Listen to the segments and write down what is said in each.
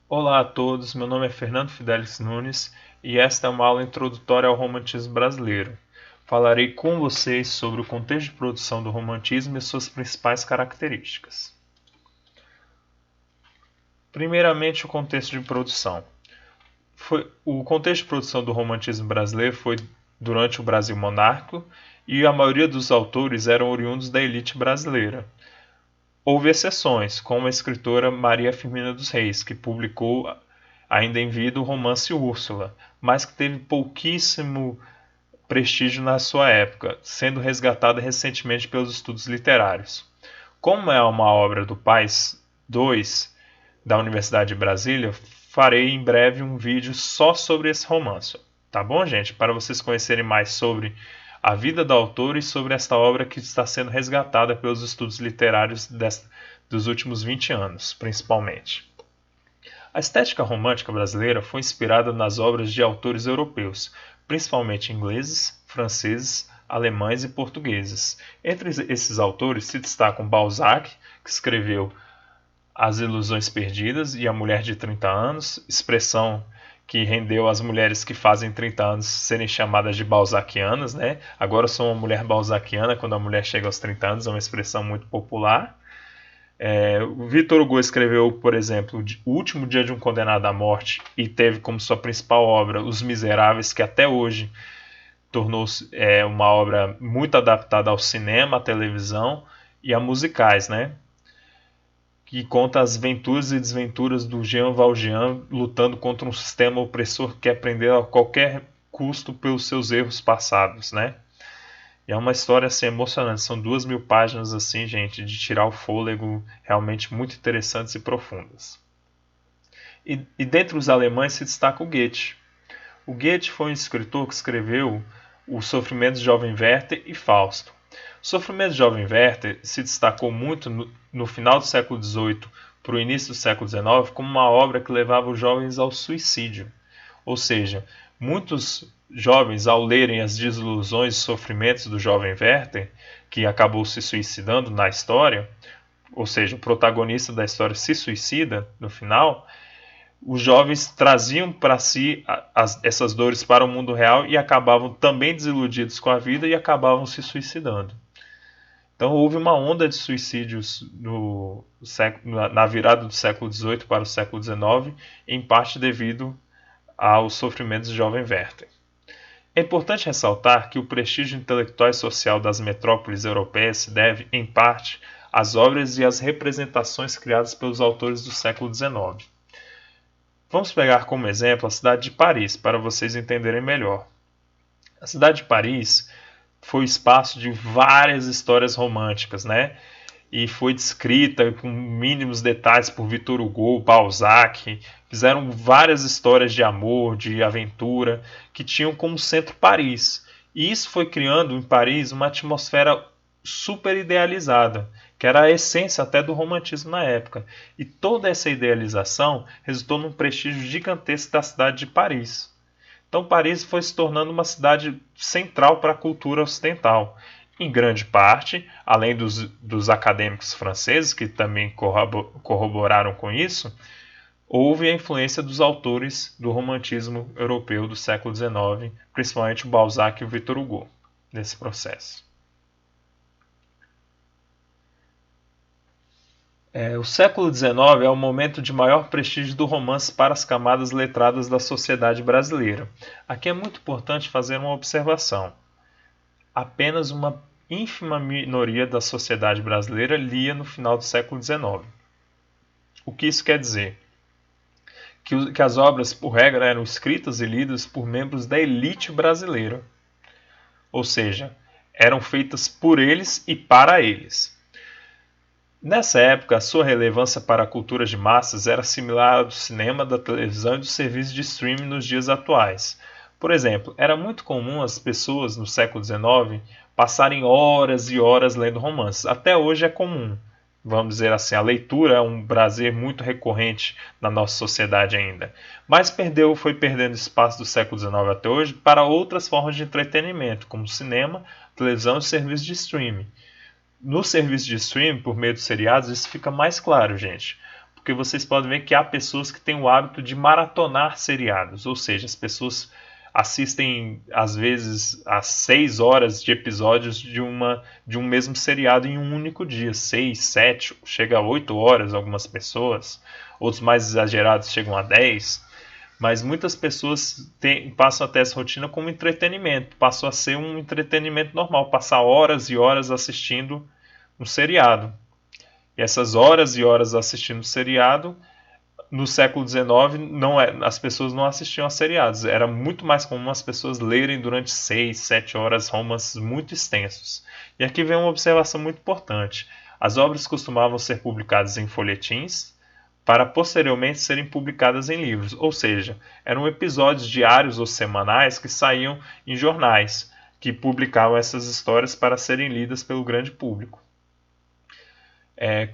Olá a todos, meu nome é Fernando Fidelis Nunes e esta é uma aula introdutória ao romantismo brasileiro. Falarei com vocês sobre o contexto de produção do romantismo e suas principais características. Primeiramente, o contexto de produção. O contexto de produção do romantismo brasileiro foi durante o Brasil monárquico e a maioria dos autores eram oriundos da elite brasileira. Houve exceções, como a escritora Maria Firmina dos Reis, que publicou ainda em vida o romance Úrsula, mas que teve pouquíssimo prestígio na sua época, sendo resgatada recentemente pelos estudos literários. Como é uma obra do Paes II da Universidade de Brasília, farei em breve um vídeo só sobre esse romance. Tá bom, gente? Para vocês conhecerem mais sobre a vida da autora e sobre esta obra que está sendo resgatada pelos estudos literários dos últimos 20 anos, principalmente. A estética romântica brasileira foi inspirada nas obras de autores europeus, principalmente ingleses, franceses, alemães e portugueses. Entre esses autores se destacam Balzac, que escreveu As Ilusões Perdidas e A Mulher de 30 Anos, expressão que rendeu as mulheres que fazem 30 anos serem chamadas de balzaquianas, né? Agora eu sou uma mulher balzaquiana quando a mulher chega aos 30 anos, é uma expressão muito popular. O Victor Hugo escreveu, por exemplo, O Último Dia de um Condenado à Morte e teve como sua principal obra Os Miseráveis, que até hoje tornou-se uma obra muito adaptada ao cinema, à televisão e a musicais, né? Que conta as aventuras e desventuras do Jean Valjean lutando contra um sistema opressor que quer prender a qualquer custo pelos seus erros passados, né? E é uma história assim emocionante, são 2.000 páginas assim, gente, de tirar o fôlego, realmente muito interessantes e profundas. E dentre os alemães se destaca o Goethe. O Goethe foi um escritor que escreveu Os Sofrimentos de Jovem Werther e Fausto. O Sofrimento de Jovem Werther se destacou muito no final do século XVIII para o início do século XIX como uma obra que levava os jovens ao suicídio. Ou seja, muitos jovens, ao lerem as desilusões e sofrimentos do jovem Werther, que acabou se suicidando na história, ou seja, o protagonista da história se suicida no final, os jovens traziam para si essas dores para o mundo real e acabavam também desiludidos com a vida e acabavam se suicidando. Então houve uma onda de suicídios na virada do século XVIII para o século XIX, em parte devido aos sofrimentos de jovem Werther. É importante ressaltar que o prestígio intelectual e social das metrópoles europeias se deve, em parte, às obras e às representações criadas pelos autores do século XIX. Vamos pegar como exemplo a cidade de Paris, para vocês entenderem melhor. A cidade de Paris foi o espaço de várias histórias românticas, né? E foi descrita com mínimos detalhes por Victor Hugo, Balzac. Fizeram várias histórias de amor, de aventura, que tinham como centro Paris. E isso foi criando em Paris uma atmosfera super idealizada, que era a essência até do romantismo na época. E toda essa idealização resultou num prestígio gigantesco da cidade de Paris. Então Paris foi se tornando uma cidade central para a cultura ocidental. Em grande parte, além dos acadêmicos franceses, que também corroboraram com isso, houve a influência dos autores do romantismo europeu do século XIX, principalmente o Balzac e o Victor Hugo, nesse processo. O século XIX é o momento de maior prestígio do romance para as camadas letradas da sociedade brasileira. Aqui é muito importante fazer uma observação. Apenas uma ínfima minoria da sociedade brasileira lia no final do século XIX. O que isso quer dizer? Que as obras, por regra, eram escritas e lidas por membros da elite brasileira. Ou seja, eram feitas por eles e para eles. Nessa época, a sua relevância para a cultura de massas era similar à do cinema, da televisão e dos serviços de streaming nos dias atuais. Por exemplo, era muito comum as pessoas no século XIX passarem horas e horas lendo romances. Até hoje é comum. Vamos dizer assim, a leitura é um prazer muito recorrente na nossa sociedade ainda. Mas foi perdendo espaço do século XIX até hoje para outras formas de entretenimento, como cinema, televisão e serviços de streaming. No serviço de streaming, por meio dos seriados, isso fica mais claro, gente. porque vocês podem ver que há pessoas que têm o hábito de maratonar seriados, ou seja, as pessoas assistem às vezes às 6 horas de episódios de um mesmo seriado em um único dia, 6, 7, chega a 8 horas algumas pessoas, outros mais exagerados chegam a 10. Mas muitas pessoas passam até essa rotina como entretenimento. Passou a ser um entretenimento normal. Passar horas e horas assistindo um seriado. E essas horas e horas assistindo seriado, no século XIX, as pessoas não assistiam a seriados. Era muito mais comum as pessoas lerem durante 6, 7 horas romances muito extensos. E aqui vem uma observação muito importante. As obras costumavam ser publicadas em folhetins, para posteriormente serem publicadas em livros, ou seja, eram episódios diários ou semanais que saíam em jornais, que publicavam essas histórias para serem lidas pelo grande público.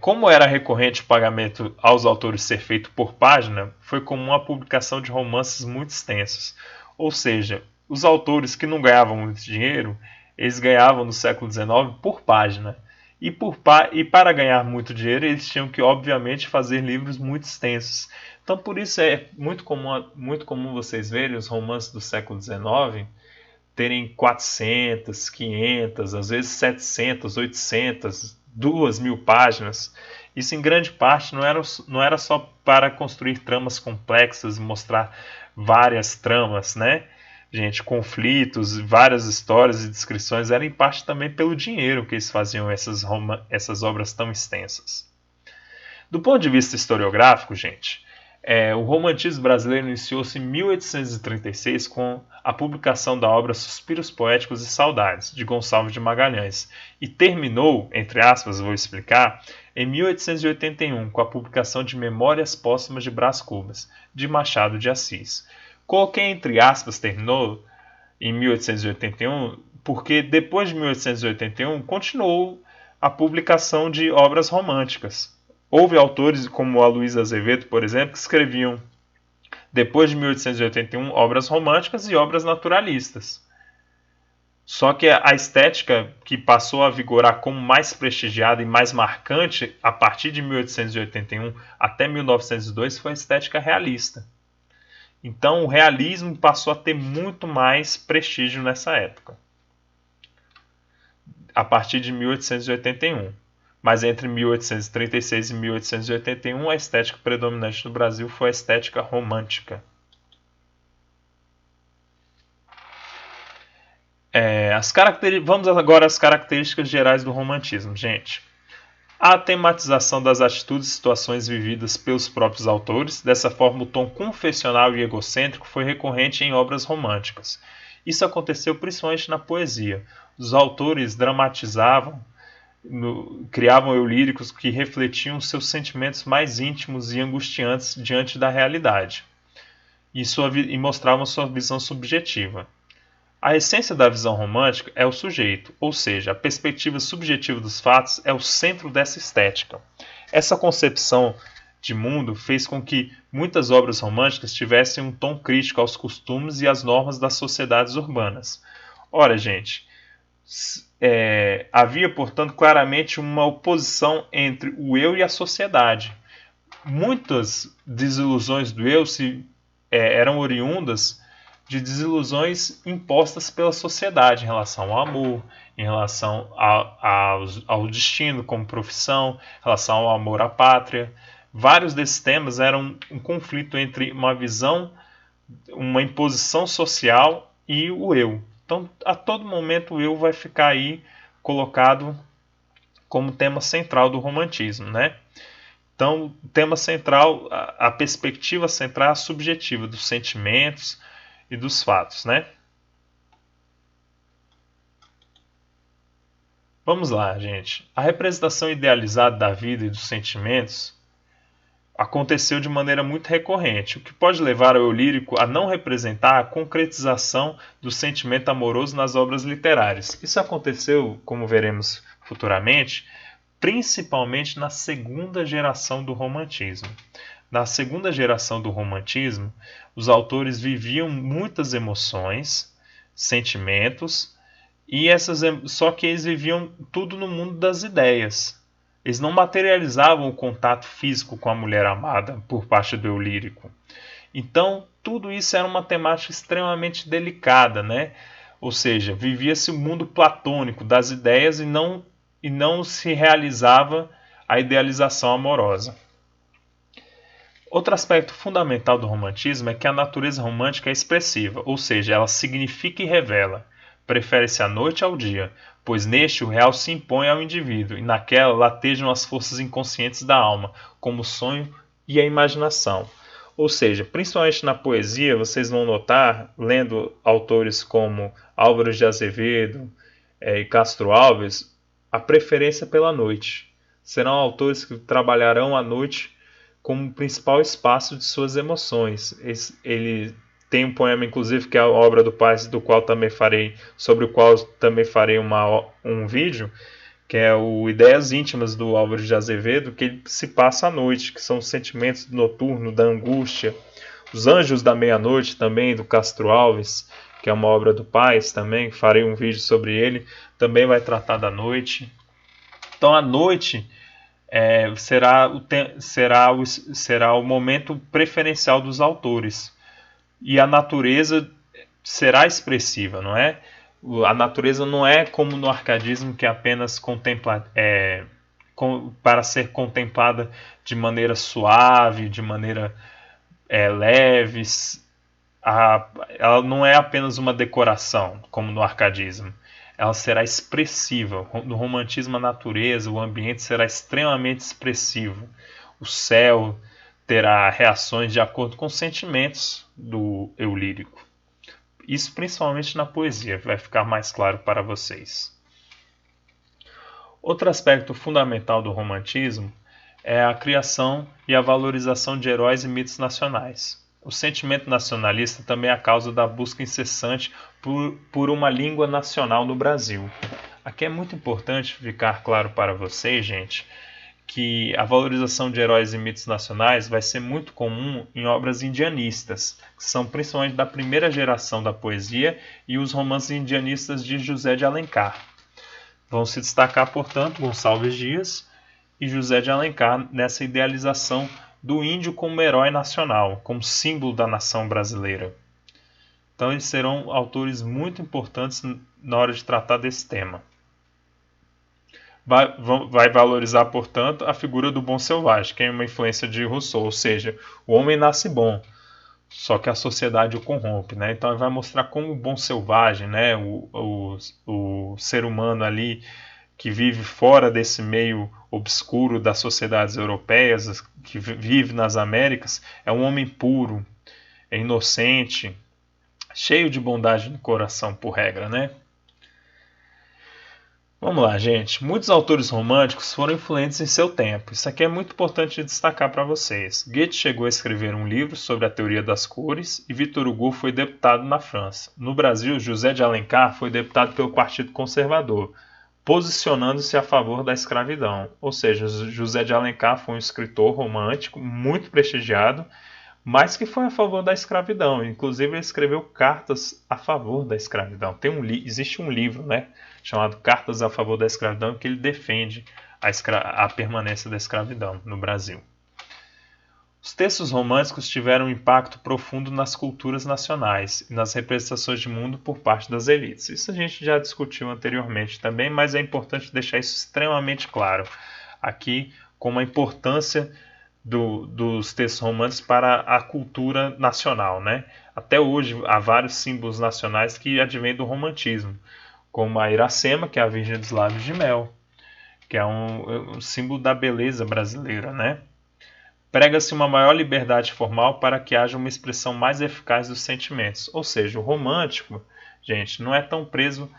Como era recorrente o pagamento aos autores ser feito por página, foi comum a publicação de romances muito extensos, ou seja, os autores que não ganhavam muito dinheiro, eles ganhavam no século XIX por página. E para ganhar muito dinheiro, eles tinham que, obviamente, fazer livros muito extensos. Então, por isso é muito comum vocês verem os romances do século XIX terem 400, 500, às vezes 700, 800, 2.000 páginas. Isso, em grande parte, não era só para construir tramas complexas, mostrar várias tramas, né? Gente, conflitos, várias histórias e descrições, era em parte também pelo dinheiro que eles faziam essas obras tão extensas. Do ponto de vista historiográfico, gente, o romantismo brasileiro iniciou-se em 1836 com a publicação da obra Suspiros Poéticos e Saudades, de Gonçalves de Magalhães, e terminou, entre aspas, vou explicar, em 1881 com a publicação de Memórias Póstumas de Brás Cubas, de Machado de Assis. Coloquei entre aspas, terminou em 1881, porque depois de 1881 continuou a publicação de obras românticas. Houve autores como a Luísa Azevedo, por exemplo, que escreviam, depois de 1881, obras românticas e obras naturalistas. Só que a estética que passou a vigorar como mais prestigiada e mais marcante a partir de 1881 até 1902 foi a estética realista. Então o realismo passou a ter muito mais prestígio nessa época, a partir de 1881. Mas entre 1836 e 1881, a estética predominante no Brasil foi a estética romântica. Vamos agora às características gerais do romantismo, gente. A tematização das atitudes e situações vividas pelos próprios autores, dessa forma o tom confessional e egocêntrico foi recorrente em obras românticas. Isso aconteceu principalmente na poesia. Os autores dramatizavam, criavam eu líricos que refletiam seus sentimentos mais íntimos e angustiantes diante da realidade, e mostravam sua visão subjetiva. A essência da visão romântica é o sujeito, ou seja, a perspectiva subjetiva dos fatos é o centro dessa estética. Essa concepção de mundo fez com que muitas obras românticas tivessem um tom crítico aos costumes e às normas das sociedades urbanas. Ora, gente, havia, portanto, claramente uma oposição entre o eu e a sociedade. Muitas desilusões do eu eram oriundas de desilusões impostas pela sociedade em relação ao amor, em relação ao destino como profissão, em relação ao amor à pátria. Vários desses temas eram um conflito entre uma visão, uma imposição social e o eu. Então, a todo momento, o eu vai ficar aí colocado como tema central do romantismo, né? Então, o tema central, a perspectiva central é a subjetiva dos sentimentos e dos fatos, né? Vamos lá, gente. A representação idealizada da vida e dos sentimentos aconteceu de maneira muito recorrente, o que pode levar o eu lírico a não representar a concretização do sentimento amoroso nas obras literárias. Isso aconteceu, como veremos futuramente, principalmente na segunda geração do romantismo. Na segunda geração do romantismo, os autores viviam muitas emoções, sentimentos, só que eles viviam tudo no mundo das ideias. Eles não materializavam o contato físico com a mulher amada por parte do eu lírico. Então, tudo isso era uma temática extremamente delicada, né? Ou seja, vivia-se o mundo platônico das ideias e não se realizava a idealização amorosa. Outro aspecto fundamental do romantismo é que a natureza romântica é expressiva, ou seja, ela significa e revela. Prefere-se a noite ao dia, pois neste o real se impõe ao indivíduo e naquela latejam as forças inconscientes da alma, como o sonho e a imaginação. Ou seja, principalmente na poesia, vocês vão notar, lendo autores como Álvares de Azevedo e Castro Alves, a preferência pela noite. Serão autores que trabalharão a noite como principal espaço de suas emoções. Ele tem um poema, inclusive, que é a obra do Paz, sobre o qual também farei um vídeo, que é o Ideias Íntimas do Álvares de Azevedo, que ele se passa à noite, que são os sentimentos do noturno, da angústia. Os Anjos da Meia-Noite, também, do Castro Alves, que é uma obra do Paz também, farei um vídeo sobre ele, também vai tratar da noite. Então, a noite será o momento preferencial dos autores. E a natureza será expressiva, não é? A natureza não é como no arcadismo, que é apenas para ser contemplada de maneira suave, de maneira leve. Ela não é apenas uma decoração, como no arcadismo. Ela será expressiva. No romantismo, a natureza, o ambiente será extremamente expressivo. O céu terá reações de acordo com os sentimentos do eu lírico. Isso principalmente na poesia, vai ficar mais claro para vocês. Outro aspecto fundamental do romantismo é a criação e a valorização de heróis e mitos nacionais. O sentimento nacionalista também é a causa da busca incessante por uma língua nacional no Brasil. Aqui é muito importante ficar claro para vocês, gente, que a valorização de heróis e mitos nacionais vai ser muito comum em obras indianistas, que são principalmente da primeira geração da poesia, e os romances indianistas de José de Alencar. Vão se destacar, portanto, Gonçalves Dias e José de Alencar nessa idealização do índio como herói nacional, como símbolo da nação brasileira. Então eles serão autores muito importantes na hora de tratar desse tema. Vai valorizar, portanto, a figura do bom selvagem, que é uma influência de Rousseau, ou seja, o homem nasce bom, só que a sociedade o corrompe, né? Então ele vai mostrar como o bom selvagem, né? O ser humano ali que vive fora desse meio obscuro das sociedades europeias, que vive nas Américas, é um homem puro, é inocente, cheio de bondade no coração, por regra, né? Vamos lá, gente. Muitos autores românticos foram influentes em seu tempo. Isso aqui é muito importante de destacar para vocês. Goethe chegou a escrever um livro sobre a teoria das cores e Victor Hugo foi deputado na França. No Brasil, José de Alencar foi deputado pelo Partido Conservador, posicionando-se a favor da escravidão. Ou seja, José de Alencar foi um escritor romântico muito prestigiado, mas que foi a favor da escravidão. Inclusive, ele escreveu cartas a favor da escravidão. Existe um livro, né, chamado Cartas a Favor da Escravidão, que ele defende a permanência da escravidão no Brasil. Os textos românticos tiveram um impacto profundo nas culturas nacionais e nas representações de mundo por parte das elites. Isso a gente já discutiu anteriormente também, mas é importante deixar isso extremamente claro aqui, como a importância dos textos românticos para a cultura nacional, né? Até hoje há vários símbolos nacionais que advêm do romantismo, como a Iracema, que é a Virgem dos Lábios de Mel, que é um símbolo da beleza brasileira, né? Prega-se uma maior liberdade formal para que haja uma expressão mais eficaz dos sentimentos. Ou seja, o romântico, gente, não é tão preso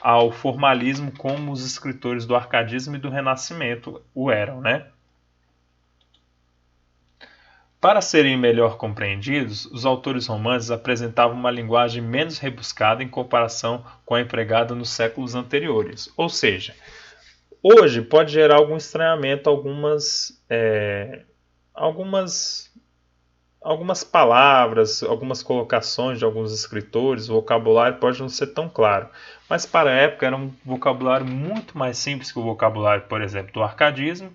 ao formalismo como os escritores do arcadismo e do renascimento o eram, né? Para serem melhor compreendidos, os autores românticos apresentavam uma linguagem menos rebuscada em comparação com a empregada nos séculos anteriores. Ou seja, hoje pode gerar algum estranhamento algumas algumas palavras, algumas colocações de alguns escritores, o vocabulário pode não ser tão claro. Mas para a época era um vocabulário muito mais simples que o vocabulário, por exemplo, do arcadismo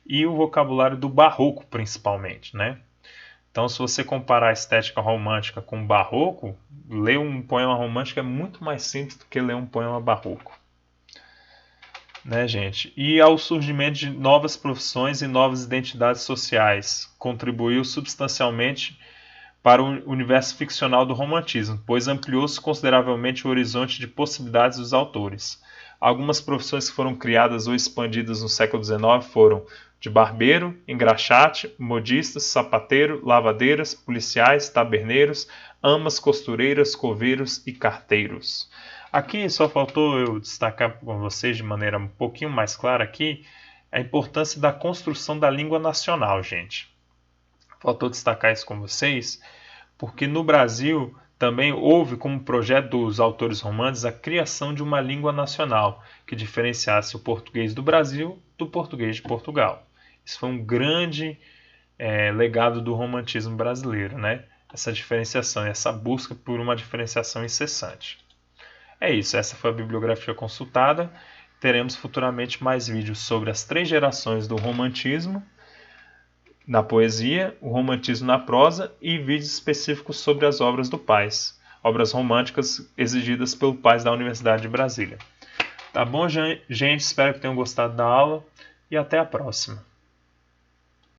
e o vocabulário do barroco, principalmente, né? Então, se você comparar a estética romântica com o barroco, ler um poema romântico é muito mais simples do que ler um poema barroco. Né, gente? E ao surgimento de novas profissões e novas identidades sociais, contribuiu substancialmente para o universo ficcional do romantismo, pois ampliou-se consideravelmente o horizonte de possibilidades dos autores. Algumas profissões que foram criadas ou expandidas no século XIX foram de barbeiro, engraxate, modistas, sapateiro, lavadeiras, policiais, taberneiros, amas, costureiras, coveiros e carteiros. Aqui só faltou eu destacar com vocês de maneira um pouquinho mais clara aqui a importância da construção da língua nacional, gente. Faltou destacar isso com vocês, porque no Brasil também houve como projeto dos autores românticos a criação de uma língua nacional que diferenciasse o português do Brasil do português de Portugal. Isso foi um grande legado do romantismo brasileiro, né? Essa diferenciação, essa busca por uma diferenciação incessante. É isso, essa foi a bibliografia consultada. Teremos futuramente mais vídeos sobre as 3 gerações do romantismo na poesia, o romantismo na prosa e vídeos específicos sobre as obras do Paz, obras românticas exigidas pelo Paz da Universidade de Brasília. Tá bom, gente? Espero que tenham gostado da aula e até a próxima.